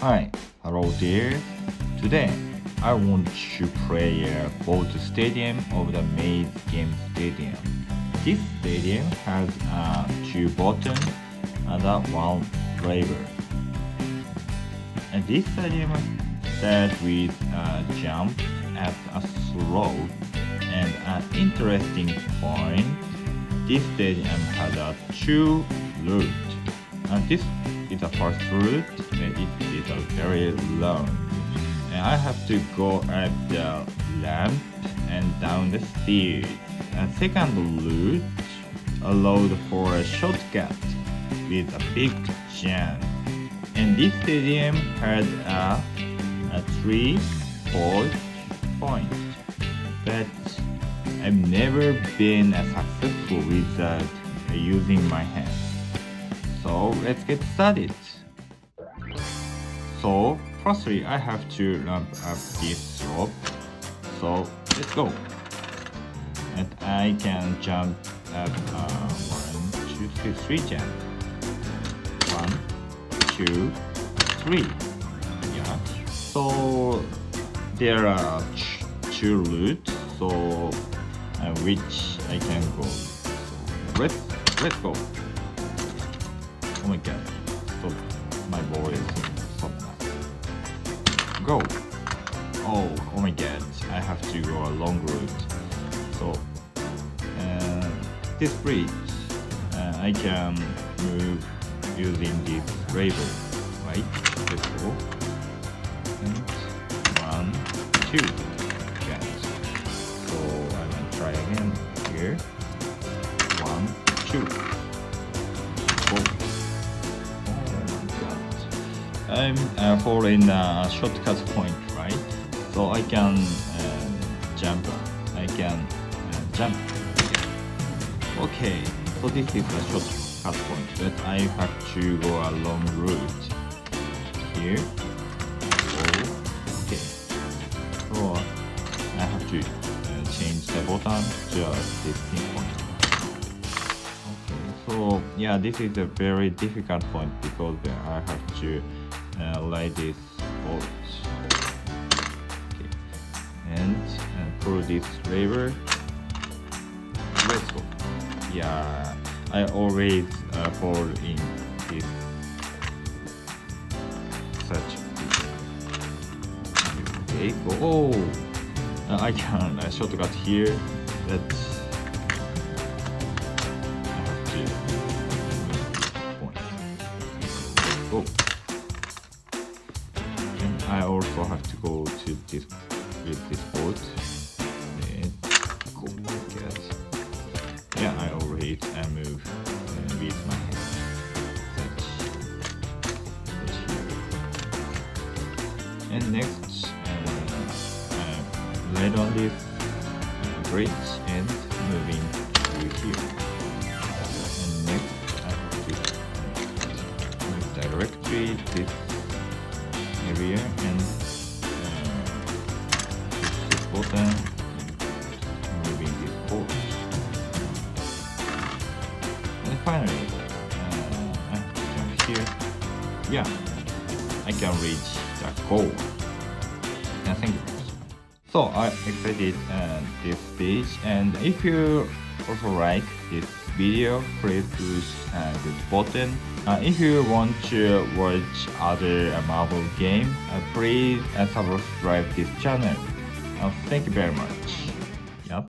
Hi, hello there. Today, I want to play both stadium of the maze game stadium. This stadium has two buttons and one lever. And this stadium starts with a jump at a slope and an interesting point. This stadium has two routes. And this is the first route, and it is very long. And I have to go up the ramp and down the stairs. And second route allowed for a shortcut with a big jump. And this stadium had a 3-4 point. But I've never been successful with using my hands. So let's get started. So firstly, I have to ramp up this slope. So let's go. And I can jump up 1, 2, 3 jump. 1, 2, 3. Yeah. So there are two routes. So which I can go. So let's go. Oh my god, stop, my ball is stop now. Go! Oh my god, I have to go a long route. So, this bridge, I can move using this lever, right? Let's go. And 1, 2. Yes. So I will try again here. 1, 2. Go. I'm following a shortcut point, right? So I can jump. I can jump. Okay, so this is a shortcut point, but I have to go a long route here. Okay, so I have to change the button to this point. Okay, so yeah, this is a very difficult point because I have to like this bolt. Okay. And pull this lever. Let's go. Yeah, I always fall in this such. Okay, go. Oh, I can shortcut here. Let's. I have to point. Go. I also have to go to this with this boat and go get. Yeah, I already move with my hand. That's here. And next, land on this bridge and moving to here. And next, I have to move directly this area and push this button and moving this board. And finally, I have to jump here. Yeah, I can reach the goal. And thank you. So I'm excited this stage, and if you also like this video, please push this button. If you want to watch other Marvel game, please subscribe this channel. Thank you very much.